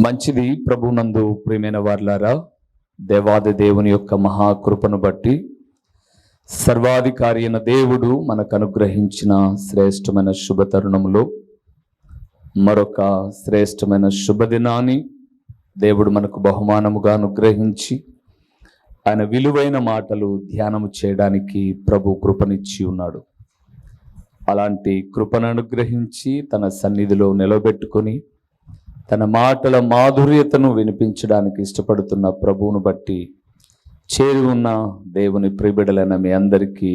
మంచిది. ప్రభునందు ప్రియమైన వారలారా, దేవాది దేవుని యొక్క మహాకృపను బట్టి సర్వాధికారి అయిన దేవుడు మనకు అనుగ్రహించిన శ్రేష్టమైన శుభతరుణములో మరొక శ్రేష్టమైన శుభదినాన్ని దేవుడు మనకు బహుమానముగా అనుగ్రహించి ఆయన విలువైన మాటలు ధ్యానము చేయడానికి ప్రభు కృపనిచ్చి ఉన్నాడు. అలాంటి కృపను అనుగ్రహించి తన సన్నిధిలో నిలబెట్టుకొని తన మాటల మాధుర్యతను వినిపించడానికి ఇష్టపడుతున్న ప్రభువును బట్టి చేరి ఉన్న దేవుని ప్రియబిడ్డలైన మీ అందరికీ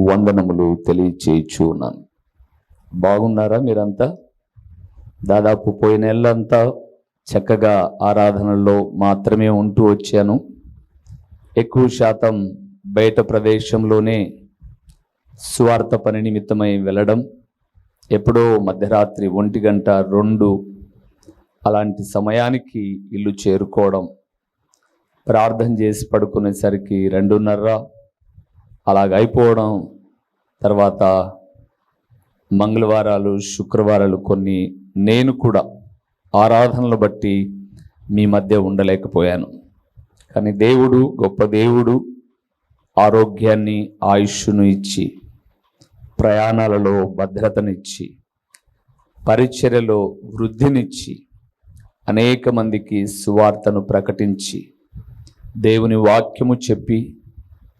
వందనములు తెలియచేయచ్చు ఉన్నాను. బాగున్నారా మీరంతా? దాదాపు పోయిన నెలంతా చక్కగా ఆరాధనలో మాత్రమే ఉంటూ వచ్చాను. ఎక్కువ శాతం బయట ప్రదేశంలోనే సువార్త పని నిమిత్తమై వెళ్ళడం, ఎప్పుడో మధ్యరాత్రి 1-2 అలాంటి సమయానికి ఇల్లు చేరుకోవడం, ప్రార్థన చేసి పడుకునేసరికి 2:30 అలాగైపోవడం. తర్వాత మంగళవారాలు, శుక్రవారాలు కొన్ని నేను కూడా ఆరాధనలు బట్టి మీ మధ్య ఉండలేకపోయాను. కానీ దేవుడు, గొప్ప దేవుడు ఆరోగ్యాన్ని, ఆయుష్ను ఇచ్చి, ప్రయాణాలలో భద్రతనిచ్చి, పరిచర్యలో వృద్ధినిచ్చి, అనేక మందికి సువార్తను ప్రకటించి, దేవుని వాక్యము చెప్పి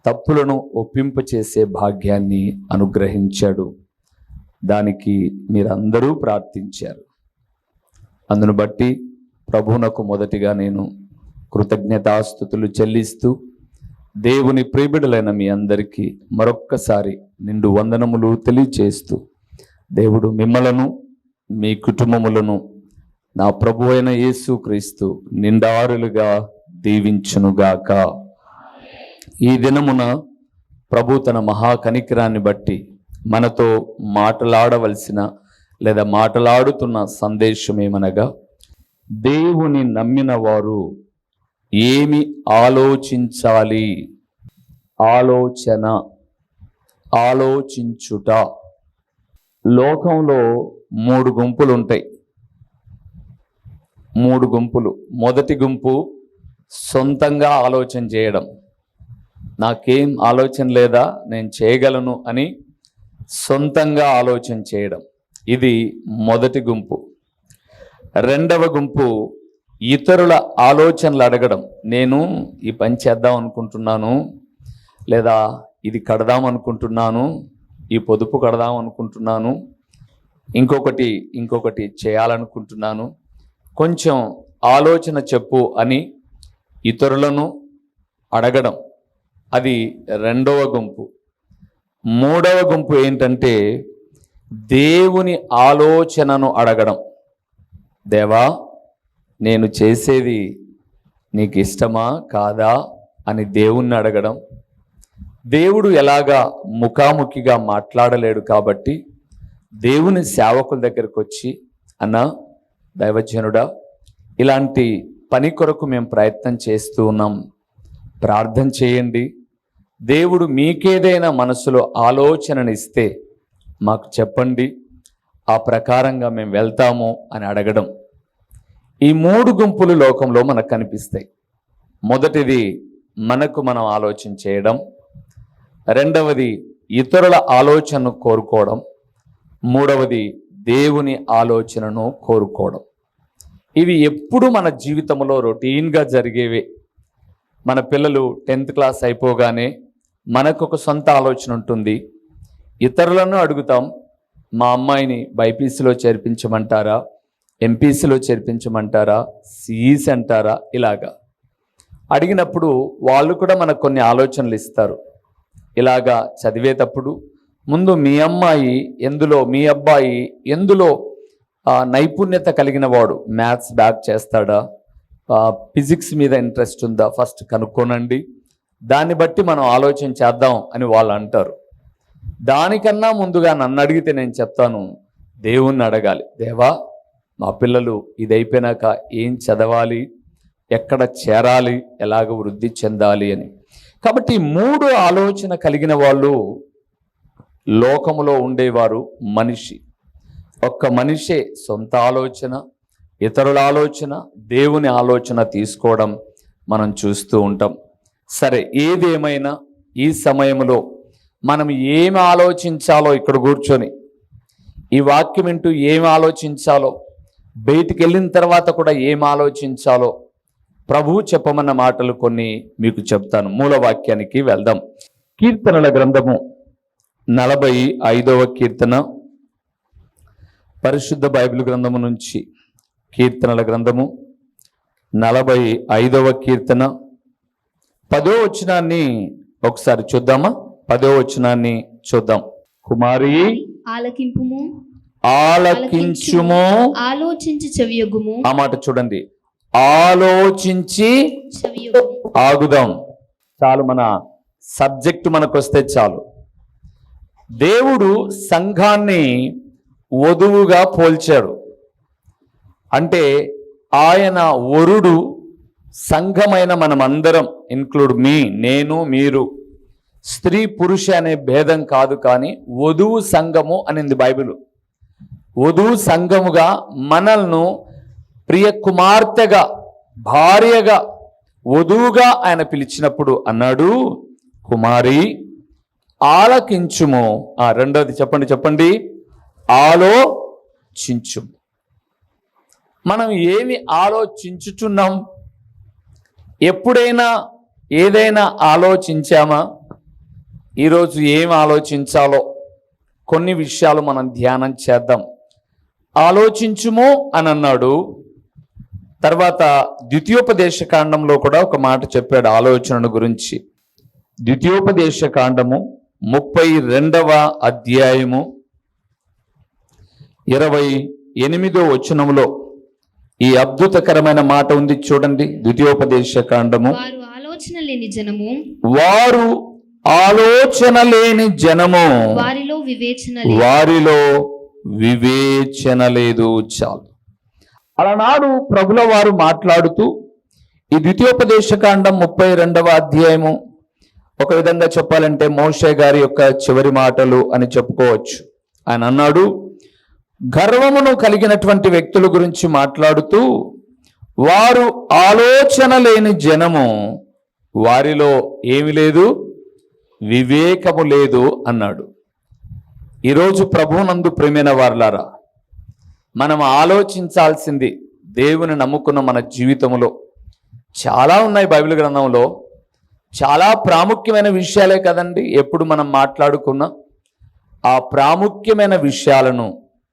తప్పులను ఒప్పింపచేసే భాగ్యాన్ని అనుగ్రహించాడు. దానికి మీరందరూ ప్రార్థించారు. అందును బట్టి ప్రభువునకు మొదటిగా నేను కృతజ్ఞతాస్తుతులు చెల్లిస్తూ దేవుని ప్రియబిడ్డలైన మీ అందరికీ మరొక్కసారి నిండు వందనములు తెలియచేస్తూ దేవుడు మిమ్మలను, మీ కుటుంబములను నా ప్రభు అయిన యేసు క్రీస్తు నిండారులుగా దీవించునుగాక. ఈ దినమున ప్రభు తన మహాకనికరాన్ని బట్టి మనతో మాట్లాడవలసిన లేదా మాట్లాడుతున్న సందేశం ఏమనగా, దేవుని నమ్మిన వారు ఏమి ఆలోచించాలి? ఆలోచించుట. లోకంలో 3 గుంపులు ఉంటాయి. 3 గుంపులు. మొదటి గుంపు సొంతంగా ఆలోచన చేయడం. నాకేం ఆలోచన లేదా, నేను చేయగలను అని సొంతంగా ఆలోచన చేయడం. ఇది మొదటి గుంపు. రెండవ గుంపు ఇతరుల ఆలోచనలు అడగడం. నేను ఈ పని చేద్దాం అనుకుంటున్నాను, లేదా ఇది కడదాం అనుకుంటున్నాను, ఈ పొదుపు కడదాం అనుకుంటున్నాను, ఇంకొకటి చేయాలనుకుంటున్నాను, కొంచెం ఆలోచన చెప్పు అని ఇతరులను అడగడం. అది రెండవ గుంపు. మూడవ గుంపు ఏంటంటే దేవుని ఆలోచనను అడగడం. దేవా, నేను చేసేది నీకు ఇష్టమా కాదా అని దేవుణ్ణి అడగడం. దేవుడు ఎలాగా ముఖాముఖిగా మాట్లాడలేడు కాబట్టి దేవుని సేవకుల దగ్గరకు వచ్చి, అన్నా, దైవజనుడా, ఇలాంటి పని కొరకు మేము ప్రయత్నం చేస్తూ ఉన్నాం, ప్రార్థన చేయండి, దేవుడు మీకేదైనా మనసులో ఆలోచనను ఇస్తే మాకు చెప్పండి, ఆ ప్రకారంగా మేము వెళ్తాము అని అడగడం. ఈ 3 గుంపులు లోకంలో మనకు కనిపిస్తాయి. మొదటిది మనకు మనం ఆలోచన చేయడం, రెండవది ఇతరుల ఆలోచనను కోరుకోవడం, మూడవది దేవుని ఆలోచనను కోరుకోవడం. ఇవి ఎప్పుడు మన జీవితంలో రొటీన్గా జరిగేవే. మన పిల్లలు 10th క్లాస్ అయిపోగానే మనకు ఒక సొంత ఆలోచన ఉంటుంది. ఇతరులను అడుగుతాం, మా అమ్మాయిని బైపీసీలో చేర్పించమంటారా, ఎంపీసీలో చేర్పించమంటారా, సిఈసి అంటారా? ఇలాగా అడిగినప్పుడు వాళ్ళు కూడా మనకు కొన్ని ఆలోచనలు ఇస్తారు. ఇలాగా చదివేటప్పుడు ముందు మీ అమ్మాయి ఎందులో, మీ అబ్బాయి ఎందులో నైపుణ్యత కలిగిన వాడు, మ్యాథ్స్ బ్యాక్ చేస్తాడా, ఫిజిక్స్ మీద ఇంట్రెస్ట్ ఉందా, ఫస్ట్ కనుక్కోనండి, దాన్ని బట్టి మనం ఆలోచన చేద్దాం అని వాళ్ళు అంటారు. దానికన్నా ముందుగా నన్ను అడిగితే నేను చెప్తాను, దేవుణ్ణి అడగాలి. దేవా, మా పిల్లలు ఇది అయిపోయినాక ఏం చదవాలి, ఎక్కడ చేరాలి, ఎలాగ వృద్ధి చెందాలి అని. కాబట్టి 3 ఆలోచన కలిగిన వాళ్ళు లోకములో ఉండేవారు. ఒక్క మనిషే సొంత ఆలోచన, ఇతరుల ఆలోచన, దేవుని ఆలోచన తీసుకోవడం మనం చూస్తూ ఉంటాం. సరే, ఏదేమైనా ఈ సమయంలో మనం ఏమి ఆలోచించాలో, ఇక్కడ కూర్చొని ఈ వాక్యం వింటూ ఏమి ఆలోచించాలో, బయటికి వెళ్ళిన తర్వాత కూడా ఏం ఆలోచించాలో ప్రభువు చెప్పమన్న మాటలు కొన్ని మీకు చెప్తాను. మూల వాక్యానికి వెళ్దాం. కీర్తనల గ్రంథము 45వ కీర్తన, పరిశుద్ధ బైబిల్ గ్రంథము నుంచి కీర్తనల గ్రంథము 45వ కీర్తన 10వ వచనాన్ని ఒకసారి చూద్దామా? 10వ వచనాన్ని చూద్దాం. కుమారి ఆలకింపుము, ఆలకించుము, ఆలోచించి చెవియొగ్గుము. ఆ మాట చూడండి, ఆలోచించి చెవియొగ్గుము. ఆగుదాం. చాలు, మన సబ్జెక్ట్ మనకు వస్తే చాలు. దేవుడు సంఘాన్ని వధువుగా పోల్చాడు. అంటే ఆయన వరుడు, సంఘమైన మనమందరం, ఇన్క్లూడ్ మీ, నేను, మీరు, స్త్రీ పురుష అనే భేదం కాదు, కానీ వధువు సంఘము అనింది బైబిల్. వధువు సంఘముగా మనల్ని ప్రియ కుమార్తెగా, భార్యగా, వధువుగా ఆయన పిలిచినప్పుడు అన్నాడు, కుమారి ఆలకించుము. రెండోది చెప్పండి, ఆలోచించుము. మనం ఏమి ఆలోచించుచున్నాం? ఎప్పుడైనా ఏదైనా ఆలోచించామా? ఈరోజు ఏం ఆలోచించాలో కొన్ని విషయాలు మనం ధ్యానం చేద్దాం. ఆలోచించుము అని అన్నాడు. తర్వాత ద్వితీయోపదేశ కాండంలో కూడా ఒక మాట చెప్పాడు ఆలోచనను గురించి. ద్వితీయోపదేశ కాండము 32వ అధ్యాయము 28వ వచనంలో ఈ అద్భుతకరమైన మాట ఉంది, చూడండి. ద్వితీయోపదేశ కాండము, వారు ఆలోచన లేని జనము, వారు ఆలోచన లేని జనము, వారిలో వివేచన లేదు. చాలు. అలనాడు ప్రభుల వారు మాట్లాడుతూ ఈ ద్వితీయోపదేశ కాండం 32వ అధ్యాయము ఒక విధంగా చెప్పాలంటే మోషే గారి యొక్క చివరి మాటలు అని చెప్పుకోవచ్చు. ఆయన అన్నాడు, గర్వమును కలిగినటువంటి వ్యక్తుల గురించి మాట్లాడుతూ, వారు ఆలోచన లేని జనము, వారిలో ఏమి లేదు, వివేకము లేదు అన్నాడు. ఈరోజు ప్రభువునందు ప్రియమైన వారలారా, మనం ఆలోచించాల్సింది దేవుని నమ్ముకున్న మన జీవితంలో చాలా ఉన్నాయి. బైబిల్ గ్రంథంలో చాలా ప్రాముఖ్యమైన విషయాలే కదండి ఎప్పుడు మనం మాట్లాడుకున్నా. ఆ ప్రాముఖ్యమైన విషయాలను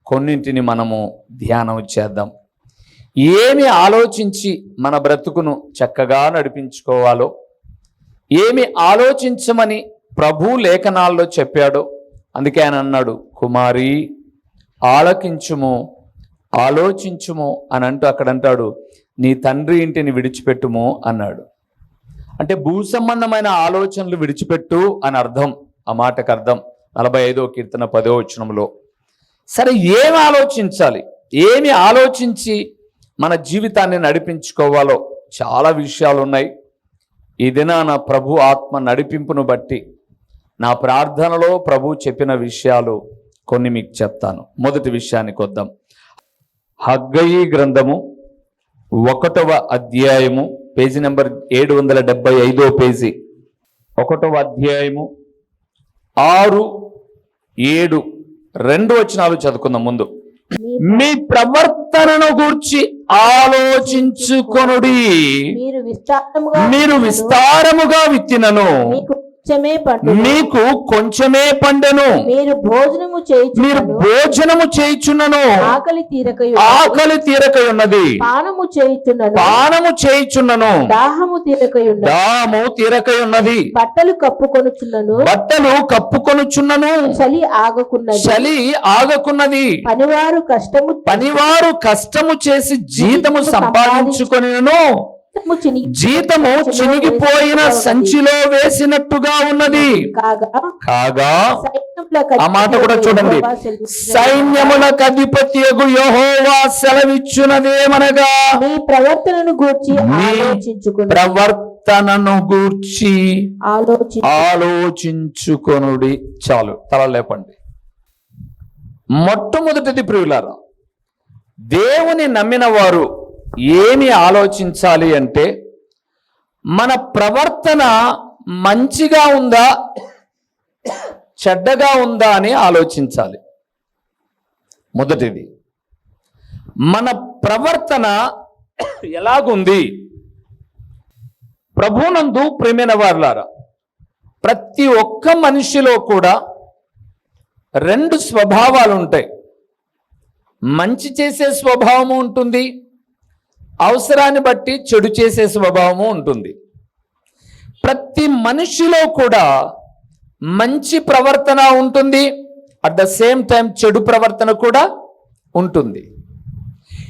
కొన్నింటిని మనము ధ్యానం చేద్దాం. ఏమి ఆలోచించి మన బ్రతుకును చక్కగా నడిపించుకోవాలో, ఏమి ఆలోచించమని ప్రభు లేఖనాల్లో చెప్పాడో, అందుకే ఆయన అన్నాడు, కుమారి ఆలకించుము, ఆలోచించుము అని అంటూ అక్కడ అంటాడు, నీ తండ్రి ఇంటిని విడిచిపెట్టుము అన్నాడు. అంటే భూ సంబంధమైన ఆలోచనలు విడిచిపెట్టు అని అర్థం. ఆ మాటకు అర్థం 45వ కీర్తన 10వ వచనంలో. సరే, ఏమి ఆలోచించాలి, ఏమి ఆలోచించి మన జీవితాన్ని నడిపించుకోవాలో చాలా విషయాలు ఉన్నాయి. ఈ దినాన ప్రభు ఆత్మ నడిపింపును బట్టి నా ప్రార్థనలో ప్రభు చెప్పిన విషయాలు కొన్ని మీకు చెప్తాను. మొదటి విషయానికి వద్దాం. హగ్గయి గ్రంథము 1వ అధ్యాయము, పేజీ నెంబర్ 775 పేజీ, 1వ అధ్యాయము 6, 7, 2 వచనాలు చదువుకుందాం. ముందు, మీ ప్రవర్తనను గూర్చి ఆలోచించుకొనుడి, మీరు విస్తారముగా విత్తినను మీకు కొంచెమే పండెను, మీరు భోజనము చేయుచున్నను ఆకలి తీరకయున్నది, పానము చేయుచున్నను దాహము తీరకయున్నది, బట్టలు కప్పుకొనుచున్నను చలి ఆగకున్నది, పనివారు కష్టము చేసి జీతము సంపాదించుకొనిను జీతము చినిగిపోయిన సంచిలో వేసినట్టుగా ఉన్నది. కాగా ఆ మాట కూడా చూడండి, సైన్యములకు అధిపతియగు యెహోవా సెలవిచ్చునదేమనగా, మీ ప్రవర్తనను గూర్చి ఆలోచించుకొనుడి. చాలు, తల లేపండి. మొట్టమొదటిది ప్రియులారా, దేవుని నమ్మిన వారు ఏమి ఆలోచించాలి అంటే, మన ప్రవర్తన మంచిగా ఉందా చెడ్డగా ఉందా అని ఆలోచించాలి. మొదటిది, మన ప్రవర్తన ఎలాగుంది. ప్రభునందు ప్రియమైన వారులారా, ప్రతి ఒక్క మనిషిలో కూడా రెండు స్వభావాలు ఉంటాయి. మంచి చేసే స్వభావము ఉంటుంది, అవసరాన్ని బట్టి చెడు చేసే స్వభావము ఉంటుంది. ప్రతి మనిషిలో కూడా మంచి ప్రవర్తన ఉంటుంది, అట్ ద సేమ్ టైం చెడు ప్రవర్తన కూడా ఉంటుంది.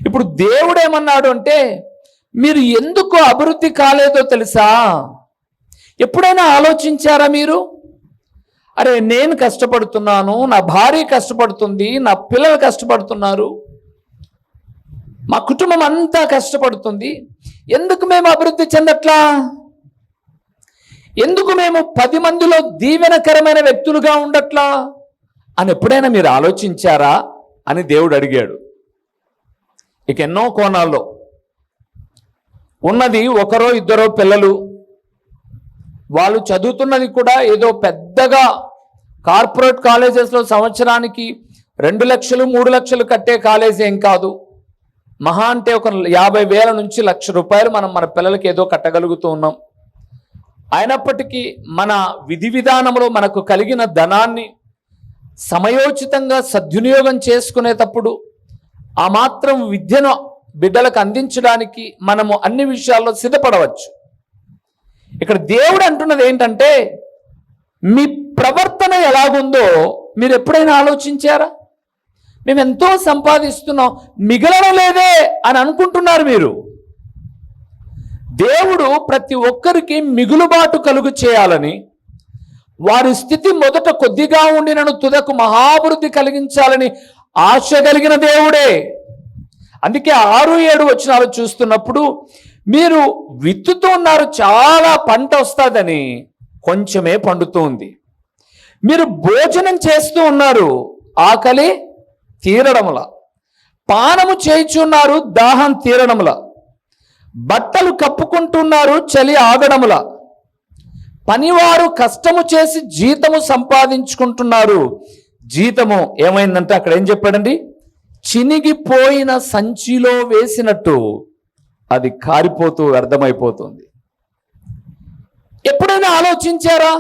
ఇప్పుడు దేవుడు ఏమన్నాడు అంటే, మీరు ఎందుకు అభివృద్ధి కాలేదో తెలుసా? ఎప్పుడైనా ఆలోచించారా మీరు? అరే, నేను కష్టపడుతున్నాను, నా భార్య కష్టపడుతుంది, నా పిల్లలు కష్టపడుతున్నారు, మా కుటుంబం అంతా కష్టపడుతుంది, ఎందుకు మేము అభివృద్ధి చెందట్లా? ఎందుకు మేము 10 మందిలో దీవెనకరమైన వ్యక్తులుగా ఉండట్లా అని ఎప్పుడైనా మీరు ఆలోచించారా అని దేవుడు అడిగాడు. ఇక ఎన్నో కోణాల్లో ఉన్నది, ఒకరో ఇద్దరో పిల్లలు, వాళ్ళు చదువుతున్నది కూడా ఏదో పెద్దగా కార్పొరేట్ కాలేజెస్లో సంవత్సరానికి 2 లక్షలు 3 లక్షలు కట్టే కాలేజ్ ఏం కాదు. మహా అంటే ఒక 50,000 నుంచి 1,00,000 రూపాయలు మనం మన పిల్లలకి ఏదో కట్టగలుగుతూ ఉన్నాం. అయినప్పటికీ మన విధి విధానంలో మనకు కలిగిన ధనాన్ని సమయోచితంగా సద్వినియోగం చేసుకునేటప్పుడు ఆ మాత్రం విద్యను బిడ్డలకు అందించడానికి మనము అన్ని విషయాల్లో సిద్ధపడవచ్చు. ఇక్కడ దేవుడు అంటున్నది ఏంటంటే, మీ ప్రవర్తన ఎలాగుందో మీరు ఎప్పుడైనా ఆలోచించారా? మేము ఎంతో సంపాదిస్తున్నాం, మిగలడం లేదే అని అనుకుంటున్నారు మీరు. దేవుడు ప్రతి ఒక్కరికి మిగులుబాటు కలుగు చేయాలని, వారి స్థితి మొదట కొద్దిగా ఉండినను తుదకు మహాభివృద్ధి కలిగించాలని ఆశ కలిగిన దేవుడే. అందుకే 6-7 వచనాలు చూస్తున్నప్పుడు, మీరు విత్తుతూ ఉన్నారు, చాలా పంట వస్తుందని, కొంచెమే పండుతూ ఉంది. మీరు భోజనం చేస్తూ ఉన్నారు, ఆకలి తీరడముల, పానము చేయుచున్నారు, దాహం తీరడముల, బట్టలు కప్పుకుంటున్నారు, చలి ఆగడముల, పనివారు కష్టము చేసి జీతము సంపాదించుకుంటున్నారు. జీతము ఏమైందంటే అక్కడ ఏం చెప్పాడండి? చినిగిపోయిన సంచిలో వేసినట్టు అది కారిపోతూ వ్యర్థమైపోతుంది. ఎప్పుడైనా ఆలోచించారా?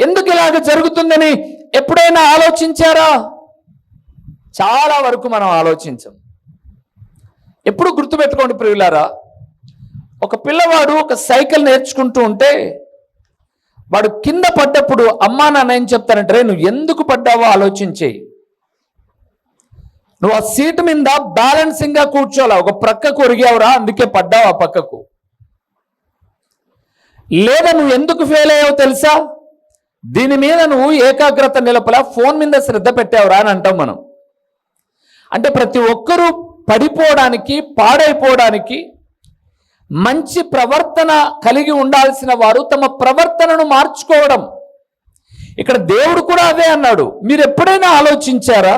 ఎందుకు ఇలాగ జరుగుతుందని ఎప్పుడైనా ఆలోచించారా? చాలా వరకు మనం ఆలోచించం. ఎప్పుడు గుర్తుపెట్టుకోండి ప్రియులారా, ఒక పిల్లవాడు ఒక సైకిల్ నేర్చుకుంటూ ఉంటే వాడు కింద పడ్డప్పుడు అమ్మా నాన్న ఏం చెప్తారంటే, రే నువ్వు ఎందుకు పడ్డావో ఆలోచించేయి, నువ్వు ఆ సీటు మీద బ్యాలెన్సింగ్ గా కూర్చోలా, ఒక ప్రక్కకు ఒరిగావురా అందుకే పడ్డావు ఆ పక్కకు. లేదా నువ్వు ఎందుకు ఫెయిల్ అయ్యావో తెలుసా, దీని మీద నువ్వు ఏకాగ్రత నిలపలా, ఫోన్ మీద శ్రద్ధ పెట్టావురా అని అంటాం మనం. అంటే ప్రతి ఒక్కరూ పడిపోవడానికి, పాడైపోవడానికి మంచి ప్రవర్తన కలిగి ఉండాల్సిన వారు తమ ప్రవర్తనను మార్చుకోవడం. ఇక్కడ దేవుడు కూడా అదే అన్నాడు. మీరు ఎప్పుడైనా ఆలోచించారా?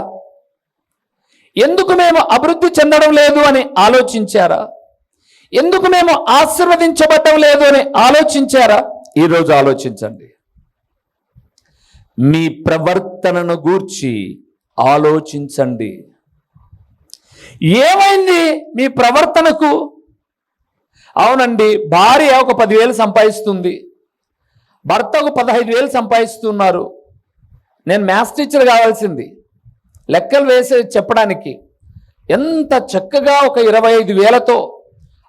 ఎందుకు మేము అభివృద్ధి చెందడం లేదు అని ఆలోచించారా? ఎందుకు మేము ఆశీర్వదించబడడం లేదు అని ఆలోచించారా? ఈరోజు ఆలోచించండి. మీ ప్రవర్తనను గూర్చి ఆలోచించండి. ఏమైంది మీ ప్రవర్తనకు? అవునండి, భార్య ఒక 10,000 సంపాదిస్తుంది, భర్త ఒక 15,000 సంపాదిస్తున్నారు. నేను మ్యాథ్స్ టీచర్ కావాల్సింది, లెక్కలు వేసి చెప్పడానికి. ఎంత చక్కగా ఒక 25,000తో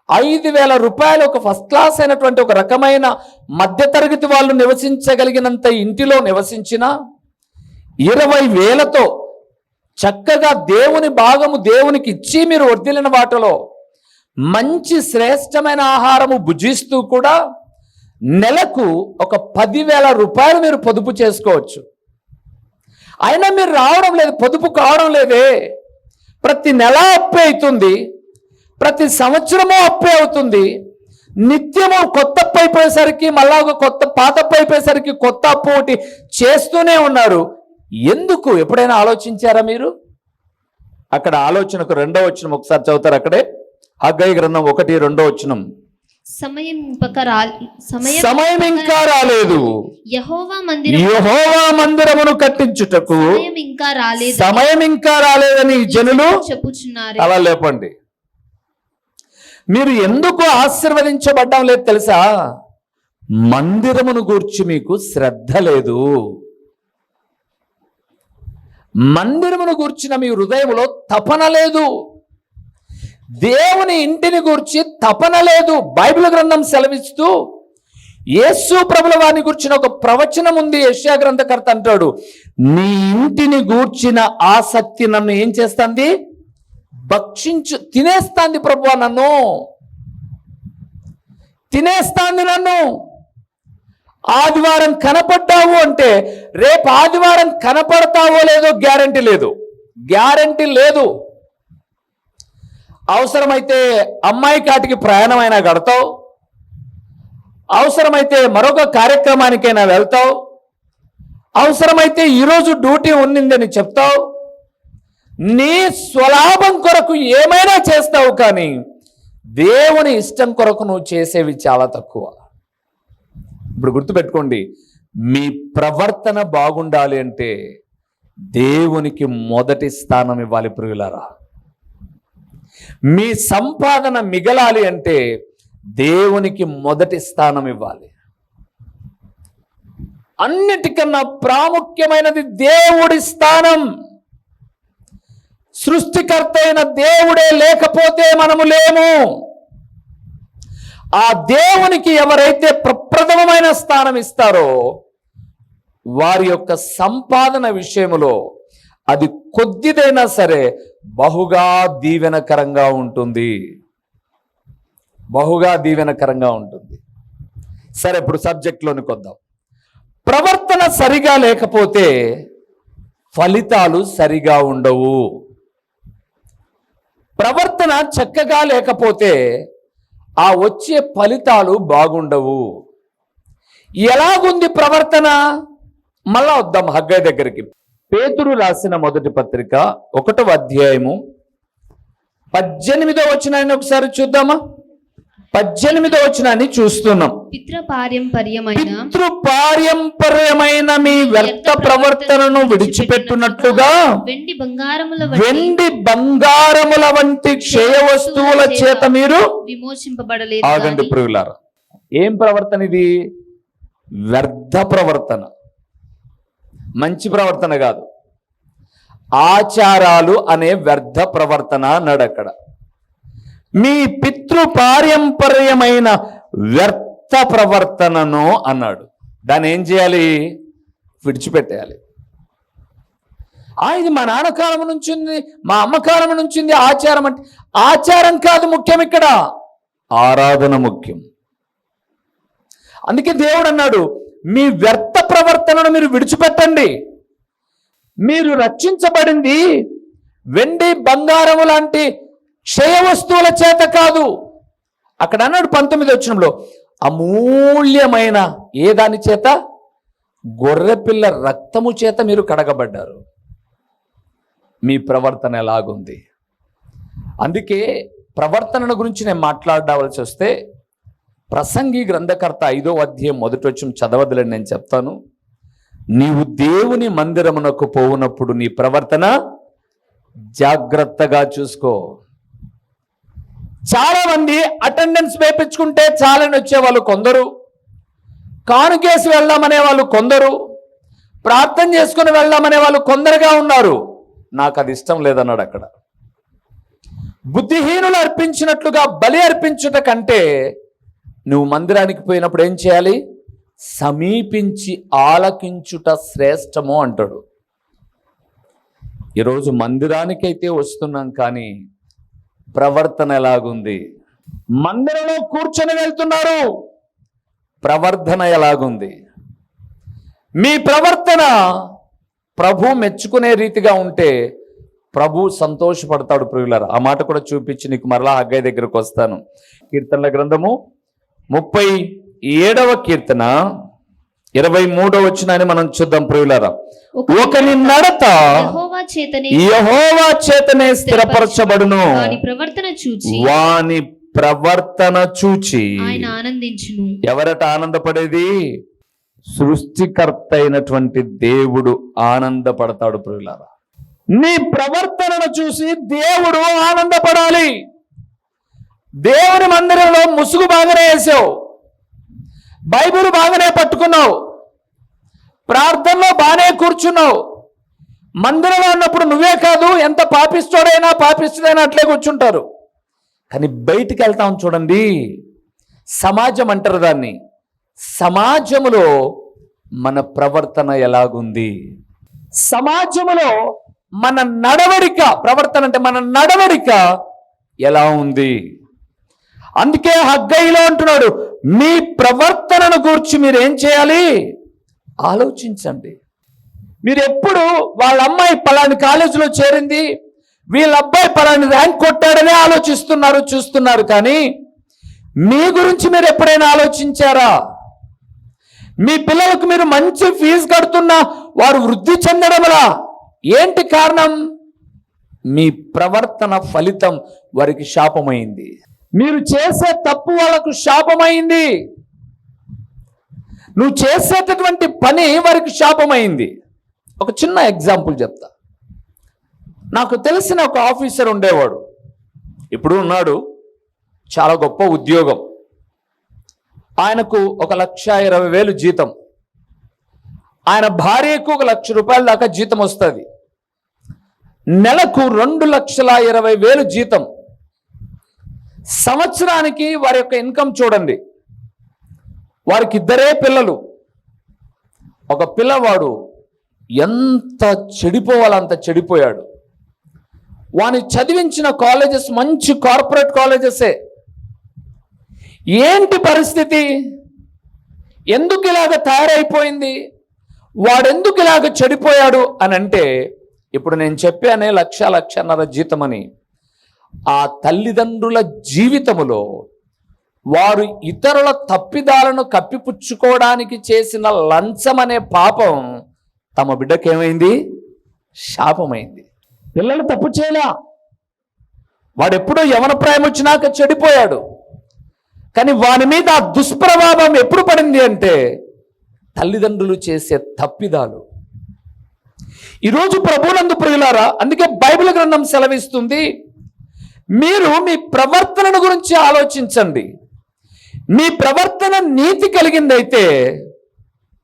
5,000 రూపాయలు ఒక ఫస్ట్ క్లాస్ అయినటువంటి ఒక రకమైన మధ్యతరగతి వాళ్ళు నివసించగలిగినంత ఇంటిలో నివసించిన 20,000తో చక్కగా దేవుని భాగము దేవునికి ఇచ్చి మీరు వర్ధిల్లిన వాటిలో మంచి శ్రేష్టమైన ఆహారము భుజిస్తూ కూడా నెలకు ఒక 10,000 రూపాయలు మీరు పొదుపు చేసుకోవచ్చు. అయినా మీరు రావడం లేదు, పొదుపు కావడం లేదే. ప్రతి నెల అప్పే అవుతుంది, ప్రతి సంవత్సరము అప్పే అవుతుంది. నిత్యము కొత్త అప్పు అయిపోయేసరికి మళ్ళా ఒక కొత్త పాత అప్పు అయిపోయేసరికి కొత్త అప్పు ఒకటి చేస్తూనే ఉన్నారు. ఎందుకు? ఎప్పుడైనా ఆలోచించారా మీరు? అక్కడ ఆలోచనకు 2వ వచనం ఒకసారి చదువుతారు. అక్కడే హగ్గై గ్రంథం 1:2 వచనం. సమయం ఇంకా రాలేదు, యెహోవా మందిరమును కట్టించుటకు సమయం ఇంకా రాలేదని జనులు చెప్పుచున్నారు. అలా లేపండి. మీరు ఎందుకు ఆశీర్వదించబడ్డం లేదు తెలుసా? మందిరమును గూర్చి మీకు శ్రద్ధ లేదు. మందిరమును గూర్చిన మీ హృదయంలో తపన లేదు. దేవుని ఇంటిని గూర్చి తపన లేదు. బైబిల్ గ్రంథం సెలవిస్తూ యేసు ప్రభుల వారిని గూర్చిన ఒక ప్రవచనం ఉంది. యెషయా గ్రంథకర్త అంటాడు, నీ ఇంటిని గూర్చిన ఆసక్తి నన్ను ఏం చేస్తుంది? తినేస్తాంది ప్రభువా, నన్ను తినేస్తాంది. నన్ను ఆదివారం కనపడ్డావు అంటే రేపు ఆదివారం కనపడతావో లేదో గ్యారంటీ లేదు. అవసరమైతే అమ్మాయి కాటికి ప్రయాణమైనా గడతావు, అవసరమైతే మరొక కార్యక్రమానికైనా వెళ్తావు, అవసరమైతే ఈరోజు డ్యూటీ ఉన్నిందని చెప్తావు, నీ స్వలాభం కొరకు ఏమైనా చేస్తావు. కానీ దేవుని ఇష్టం కొరకు నువ్వు చేసేవి చాలా తక్కువ. ఇప్పుడు గుర్తుపెట్టుకోండి, మీ ప్రవర్తన బాగుండాలి అంటే దేవునికి మొదటి స్థానం ఇవ్వాలి ప్రియులారా. మీ సంపాదన మిగలాలి అంటే దేవునికి మొదటి స్థానం ఇవ్వాలి. అన్నిటికన్నా ప్రాముఖ్యమైనది దేవుడి స్థానం. సృష్టికర్త అయిన దేవుడే లేకపోతే మనము లేము. ఆ దేవునికి ఎవరైతే ప్రప్రథమమైన స్థానం ఇస్తారో వారి యొక్క సంపాదన విషయంలో అది కొద్దిదైనా సరే బహుగా దీవెనకరంగా ఉంటుంది. సరే, ఇప్పుడు సబ్జెక్ట్లోనికి వద్దాం. ప్రవర్తన సరిగా లేకపోతే ఫలితాలు సరిగా ఉండవు. ప్రవర్తన చక్కగా లేకపోతే ఆ వచ్చే ఫలితాలు బాగుండవు. ఎలాగుంది ప్రవర్తన? మళ్ళా వద్దాం హగ్గై దగ్గరికి. పేతురు రాసిన మొదటి పత్రిక 1వ అధ్యాయము 18వ వచనాన్ని ఒకసారి చూద్దామా? 18వ వచనాన్ని చూస్తున్నాం. పితృపార్యంపర్యమైన మీ వ్యర్థ ప్రవర్తనను విడిచిపెట్టునట్లుగా వెండి బంగారముల వంటి క్షయ వస్తువుల చేత మీరు విమోచింపబడలేదు. ఆగండి ప్రియులారా, ఏం ప్రవర్తన ఇది? వ్యర్థ ప్రవర్తన, మంచి ప్రవర్తన కాదు. ఆచారాలు అనే వ్యర్థ ప్రవర్తన అన్నాడు అక్కడ. మీ పితృపార్యంపర్యమైన వ్యర్థ ప్రవర్తనను అన్నాడు. దాన్ని ఏం చేయాలి? విడిచిపెట్టేయాలి. ఇది మా నాన్న కాలం నుంచి ఉంది, మా అమ్మ కాలం నుంచి ఉంది ఆచారం. అంటే ఆచారం కాదు ముఖ్యం, ఇక్కడ ఆరాధన ముఖ్యం. అందుకే దేవుడు అన్నాడు, మీ వ్యర్థ ప్రవర్తనను మీరు విడిచిపెట్టండి. మీరు రక్షించబడింది వెండి బంగారము లాంటి క్షయ వస్తువుల చేత కాదు. అక్కడ అన్నాడు 19వ వచనంలో, అమూల్యమైన ఏ దాని చేత? గొర్రెపిల్ల రక్తము చేత మీరు కడగబడ్డారు. మీ ప్రవర్తన ఎలాగుంది? అందుకే ప్రవర్తన గురించి నేను మాట్లాడవలసి వస్తే ప్రసంగి గ్రంథకర్త 5వ అధ్యాయం 1వ వచనం చదవదులని నేను చెప్తాను. నీవు దేవుని మందిరమునకు పోవునప్పుడు నీ ప్రవర్తన జాగ్రత్తగా చూసుకో. చాలా మంది అటెండెన్స్ వేయించుకుంటే చాలని వచ్చేవాళ్ళు కొందరు, కానుకేసి వెళ్దామనే వాళ్ళు కొందరు, ప్రార్థన చేసుకుని వెళ్దామనే వాళ్ళు కొందరుగా ఉన్నారు. నాకు అది ఇష్టం లేదన్నాడు అక్కడ. బుద్ధిహీనులు అర్పించినట్లుగా బలి అర్పించుట కంటే నువ్వు మందిరానికి పోయినప్పుడు ఏం చేయాలి? సమీపించి ఆలకించుట శ్రేష్టము అంటాడు. ఈరోజు మందిరానికైతే వస్తున్నాం, కానీ ప్రవర్తన ఎలాగుంది? మందిరంలో కూర్చొని వెళ్తున్నారు, ప్రవర్తన ఎలాగుంది? మీ ప్రవర్తన ప్రభు మెచ్చుకునే రీతిగా ఉంటే ప్రభు సంతోషపడతాడు ప్రియులారా. ఆ మాట కూడా చూపించి నీకు మరలా హగ్గై దగ్గరకు వస్తాను. కీర్తనల గ్రంథము 37వ కీర్తన 23వ వచనాన్ని మనం చూద్దాం ప్రియులారా. ఒకని నడత యెహోవా చేతనే యెహోవా చేతనే స్థిరపరచబడును, వాని ప్రవర్తన చూచి వాని ప్రవర్తన చూచి. ఆయన ఆనందించును. ఎవరట ఆనందపడేది? సృష్టికర్త అయినటువంటి దేవుడు ఆనందపడతాడు ప్రియులారా. నీ ప్రవర్తనను చూసి దేవుడు ఆనందపడాలి. దేవుని మందిరంలో ముసుగు బాగానే వేసావు, బైబిల్ బాగానే పట్టుకున్నావు, ప్రార్థనలో బాగానే కూర్చున్నావు. మందిరంలో ఉన్నప్పుడు నువ్వే కాదు, ఎంత పాపిస్తోడైనా పాపిస్తుడైనా అట్లే కూర్చుంటారు. కానీ బయటికి వెళ్తాం చూడండి, సమాజం అంటారు దాన్ని. సమాజములో మన ప్రవర్తన ఎలాగుంది, సమాజములో మన నడవడిక, ప్రవర్తన అంటే మన నడవడిక ఎలా ఉంది. అందుకే హగ్గయిలో అంటున్నాడు, మీ ప్రవర్తనను గురించి మీరు ఏం చేయాలి? ఆలోచించండి. మీరు ఎప్పుడు వాళ్ళ అమ్మాయి పలాని కాలేజీలో చేరింది, వీళ్ళ అబ్బాయి పలాని ర్యాంక్ కొట్టాడనే ఆలోచిస్తున్నారు, చూస్తున్నారు. కానీ మీ గురించి మీరు ఎప్పుడైనా ఆలోచించారా? మీ పిల్లలకు మీరు మంచి ఫీజు కడుతున్నా వారు వృద్ధి చెందడంలా ఏంటి కారణం? మీ ప్రవర్తన ఫలితం వారికి శాపమైంది. మీరు చేసే తప్పు వాళ్ళకు శాపమైంది. నువ్వు చేసేటటువంటి పని వారికి శాపమైంది. ఒక చిన్న ఎగ్జాంపుల్ చెప్తా. నాకు తెలిసిన ఒక ఆఫీసర్ ఉండేవాడు, ఇప్పుడు ఉన్నాడు, చాలా గొప్ప ఉద్యోగం. ఆయనకు 1,20,000 జీతం, ఆయన భార్యకు 1,00,000 రూపాయల దాకా జీతం వస్తుంది. నెలకు 2,20,000 జీతం. సంవత్సరానికి వారి యొక్క ఇన్కమ్ చూడండి. వారికి 2 పిల్లలు. ఒక పిల్లవాడు ఎంత చెడిపోవాలంత చెడిపోయాడు. వాని చదివించిన కాలేజెస్ మంచి కార్పొరేట్ కాలేజెసే. ఏంటి పరిస్థితి? ఎందుకు ఇలాగ తయారైపోయింది? వాడెందుకు ఇలాగ చెడిపోయాడు అని అంటే, ఇప్పుడు నేను చెప్పానే 1,00,000-1,50,000 జీతం అని. ఆ తల్లిదండ్రుల జీవితములో వారు ఇతరుల తప్పిదాలను కప్పిపుచ్చుకోవడానికి చేసిన లంచం అనే పాపం తమ బిడ్డకేమైంది? శాపమైంది. పిల్లలు తప్పు చేయలా, వాడెప్పుడో యవన ప్రాయం వచ్చినాక చెడిపోయాడు. కానీ వాని మీద ఆ దుష్ప్రభావం ఎప్పుడు పడింది అంటే తల్లిదండ్రులు చేసే తప్పిదాలు. ఈరోజు ప్రభువునందు ప్రియులారా, అందుకే బైబిల్ గ్రంథం సెలవిస్తుంది, మీరు మీ ప్రవర్తనను గురించి ఆలోచించండి. మీ ప్రవర్తన నీతి కలిగిందైతే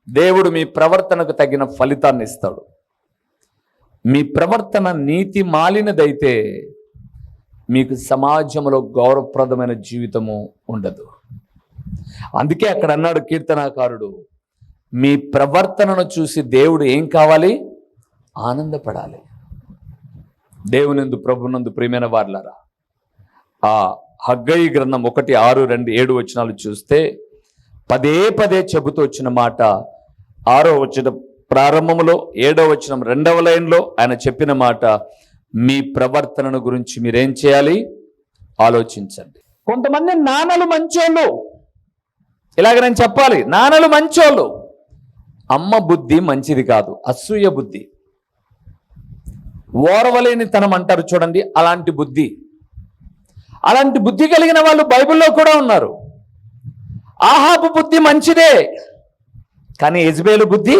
దేవుడు మీ ప్రవర్తనకు తగిన ఫలితాన్ని ఇస్తాడు. మీ ప్రవర్తన నీతి మాలినదైతే మీకు సమాజంలో గౌరవప్రదమైన జీవితము ఉండదు. అందుకే అక్కడ అన్నాడు కీర్తనాకారుడు, మీ ప్రవర్తనను చూసి దేవుడు ఏం కావాలి? ఆనందపడాలి. దేవునందు ప్రభునందు ప్రియమైన వారలారా, ఆ హగ్గయి గ్రంథం 1:6-7 వచనాలు చూస్తే పదే పదే చెబుతూ వచ్చిన మాట, 6వ వచనం ప్రారంభంలో, 7వ వచనం 2వ లైన్లో ఆయన చెప్పిన మాట, మీ ప్రవర్తనను గురించి మీరేం చేయాలి? ఆలోచించండి. కొంతమంది నాన్నలు మంచోళ్ళు, ఇలాగ నేను చెప్పాలి, నాన్నలు మంచోళ్ళు, అమ్మ బుద్ధి మంచిది కాదు, అసూయ బుద్ధి, ఓర్వలేని తనం అంటారు చూడండి, అలాంటి బుద్ధి. అలాంటి బుద్ధి కలిగిన వాళ్ళు బైబిల్లో కూడా ఉన్నారు. ఆహాబు బుద్ధి మంచిదే, కానీ యెజబేలు బుద్ధి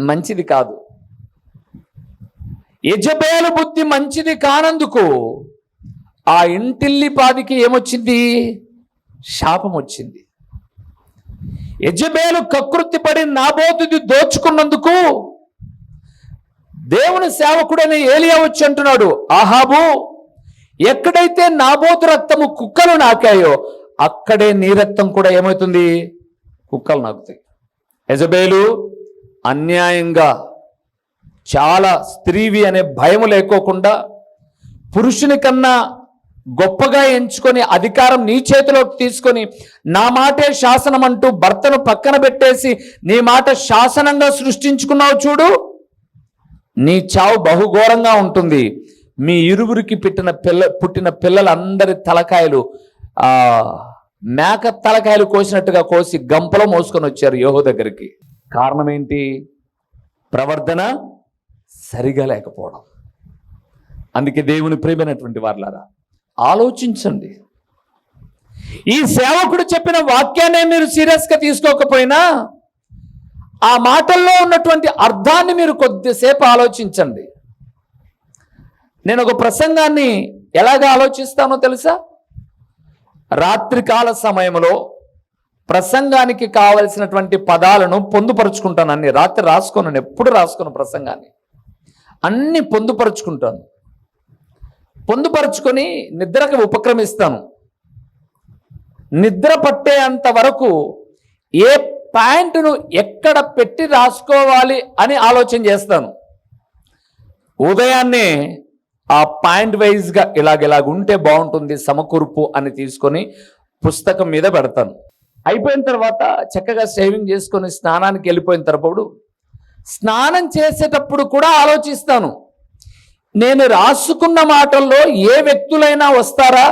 మంచిది కాదు. యెజబేలు బుద్ధి మంచిది కానందుకు ఆ ఇంటిల్లిపాదికి ఏమొచ్చింది? శాపం వచ్చింది. యెజబేలు కకృతి పడి నాబోతుది దోచుకున్నందుకు దేవుని సేవకుడైన ఏలియా వచ్చి అంటున్నాడు, ఆహాబు, ఎక్కడైతే నాబోతు రక్తము కుక్కలు నాకాయో అక్కడే నీ రక్తం కూడా ఏమవుతుంది? కుక్కలు నాకుతాయి. యెజబేలు అన్యాయంగా, చాలా స్త్రీవి అనే భయం లేకోకుండా, పురుషుని కన్నా గొప్పగా ఎంచుకొని అధికారం నీ చేతిలోకి తీసుకొని నా మాటే శాసనం అంటూ భర్తను పక్కన పెట్టేసి నీ మాట శాసనంగా సృష్టించుకున్నావు చూడు, నీ చావు బహుఘోరంగా ఉంటుంది. మీ ఇరువురికి పుట్టిన పిల్లలందరి తలకాయలు మేక తలకాయలు కోసినట్టుగా కోసి గంపలో మోసుకొని వచ్చారు యెహూ దగ్గరికి. కారణం ఏంటి? ప్రవర్తన సరిగా లేకపోవడం. అందుకే దేవుని ప్రియమైనటువంటి వారలారా, ఆలోచించండి. ఈ సేవకుడు చెప్పిన వాక్యాన్ని మీరు సీరియస్గా తీసుకోకపోయినా ఆ మాటల్లో ఉన్నటువంటి అర్థాన్ని మీరు కొద్దిసేపు ఆలోచించండి. నేను ఒక ప్రసంగాన్ని ఎలాగ ఆలోచిస్తానో తెలుసా? రాత్రికాల సమయంలో ప్రసంగానికి కావలసినటువంటి పదాలను పొందుపరుచుకుంటాను. అన్ని రాత్రి రాసుకున్నాను, ఎప్పుడు రాసుకున్న ప్రసంగాన్ని అన్ని పొందుపరుచుకుంటాను. పొందుపరుచుకొని నిద్రకు ఉపక్రమిస్తాను. నిద్ర పట్టేంత వరకు ఏ పాయింట్ను ఎక్కడ పెట్టి రాసుకోవాలి అని ఆలోచన చేస్తాను. ఉదయాన్నే ఆ పాయింట్ వైజ్గా ఇలాగుంటే బాగుంటుంది సమకూర్పు అని తీసుకొని పుస్తకం మీద పెడతాను. అయిపోయిన తర్వాత చక్కగా షేవింగ్ చేసుకొని స్నానానికి వెళ్ళిపోయిన తర్వాత స్నానం చేసేటప్పుడు కూడా ఆలోచిస్తాను. నేను రాసుకున్న మాటల్లో ఏ వ్యక్తులైనా వస్తారా?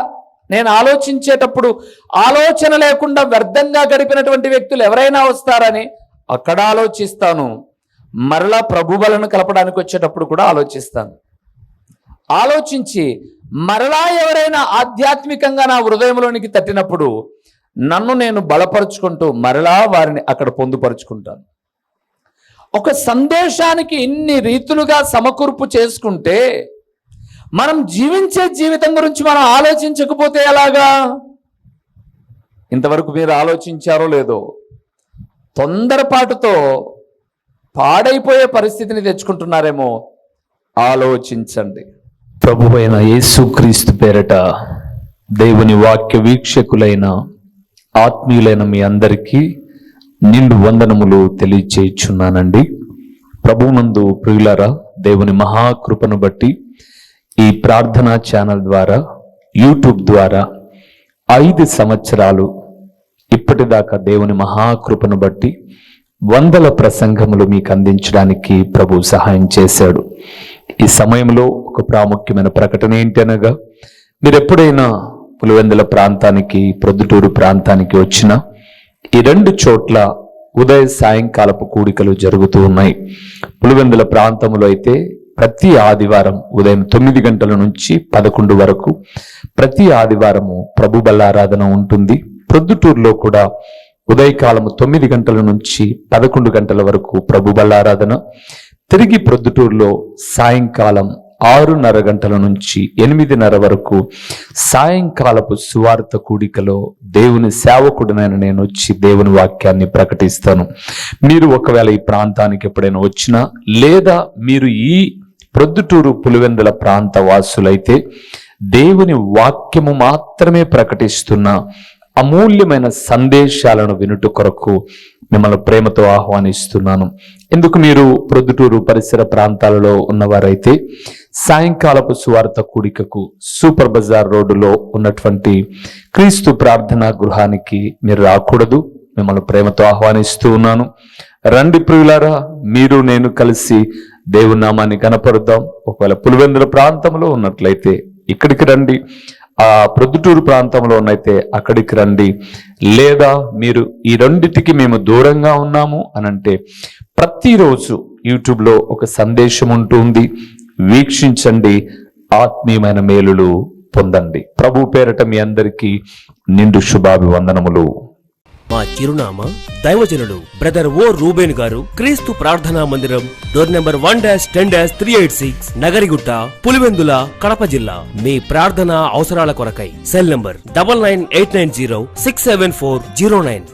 నేను ఆలోచించేటప్పుడు ఆలోచన లేకుండా వ్యర్థంగా గడిపినటువంటి వ్యక్తులు ఎవరైనా వస్తారని అక్కడ ఆలోచిస్తాను. మరలా ప్రభు బలను కలపడానికి వచ్చేటప్పుడు కూడా ఆలోచిస్తాను. ఆలోచించి మరలా ఎవరైనా ఆధ్యాత్మికంగా నా హృదయంలోనికి తట్టినప్పుడు నన్ను నేను బలపరుచుకుంటూ మరలా వారిని అక్కడ పొందుపరుచుకుంటాను. ఒక సందేశానికి ఇన్ని రీతులుగా సమకూర్పు చేసుకుంటే మనం జీవించే జీవితం గురించి మనం ఆలోచించకపోతే ఎలాగా? ఇంతవరకు మీరు ఆలోచించారో లేదో, తొందరపాటుతో పాడైపోయే పరిస్థితిని తెచ్చుకుంటున్నారేమో. ఆలోచించండి. ప్రభువైన యేసుక్రీస్తు పేరట దేవుని వాక్య వీక్షకులైన ఆత్మీయులైన మీ అందరికీ నిండు వందనములు తెలియచేయుచున్నానండి. ప్రభువునందు ప్రియులారా, దేవుని మహాకృపను బట్టి ఈ ప్రార్థనా ఛానల్ ద్వారా, యూట్యూబ్ ద్వారా 5 సంవత్సరాలు ఇప్పటిదాకా దేవుని మహాకృపను బట్టి 100 ప్రసంగములు మీకు అందించడానికి ప్రభు సహాయం చేశాడు. ఈ సమయంలో ఒక ప్రాముఖ్యమైన ప్రకటన ఏంటి అనగా, మీరు ఎప్పుడైనా పులివెందుల ప్రాంతానికి, ప్రొద్దుటూరు ప్రాంతానికి వచ్చినా ఈ 2 చోట్ల ఉదయ సాయంకాలపు కూడికలు జరుగుతూ ఉన్నాయి. పులివెందుల ప్రాంతంలో అయితే ప్రతి ఆదివారం ఉదయం 9 గంటల నుంచి 11 వరకు ప్రతి ఆదివారము ప్రభు బల్లారాధన ఉంటుంది. ప్రొద్దుటూరులో కూడా ఉదయకాలము 9 గంటల నుంచి 11 గంటల వరకు ప్రభు బల్లారాధన. తిరిగి ప్రొద్దుటూరులో సాయంకాలం 6:30 గంటల నుంచి 8:30 వరకు సాయంకాలపు సువార్త కూడికలో దేవుని సేవకుడినైన నేను వచ్చి దేవుని వాక్యాన్ని ప్రకటిస్తాను. మీరు ఒకవేళ ఈ ప్రాంతానికి ఎప్పుడైనా వచ్చినా, లేదా మీరు ఈ ప్రొద్దుటూరు పులివెందుల ప్రాంత వాసులైతే దేవుని వాక్యము మాత్రమే ప్రకటిస్తున్న అమూల్యమైన సందేశాలను వినుట కొరకు మిమ్మల్ని ప్రేమతో ఆహ్వానిస్తున్నాను. ఎందుకు మీరు ప్రొద్దుటూరు పరిసర ప్రాంతాలలో ఉన్నవారైతే సాయంకాలపు సువార్త కూడికకు సూపర్ బజార్ రోడ్డులో ఉన్నటువంటి క్రీస్తు ప్రార్థనా గృహానికి మీరు రాకూడదు. మిమ్మల్ని ప్రేమతో ఆహ్వానిస్తూ ఉన్నాను. రండి ప్రియులారా, మీరు నేను కలిసి దేవుని నామాన్ని కనపరుద్దాం. ఒకవేళ పులివెందుల ప్రాంతంలో ఉన్నట్లయితే ఇక్కడికి రండి, ఆ ప్రొద్దుటూరు ప్రాంతంలో ఉన్నైతే అక్కడికి రండి. లేదా మీరు ఈ రెండిటికి మేము దూరంగా ఉన్నాము అనంటే ప్రతిరోజు యూట్యూబ్లో ఒక సందేశం ఉంటుంది, వీక్షించండి, ఆత్మీయమైన మేలులు పొందండి. ప్రభు పేరట మీ అందరికీ నిండు శుభాభివందనములు. మా చిరునామా దైవజనుడు బ్రదర్ ఓ రూబేన్ గారు, క్రీస్తు ప్రార్థనా మందిరం, డోర్ నెంబర్ 1-10-386, నగరిగుట్ట, పులివెందుల, కడప జిల్లా. మీ ప్రార్థనా అవసరాల కొరకై సెల్ నంబర్ 9989067409.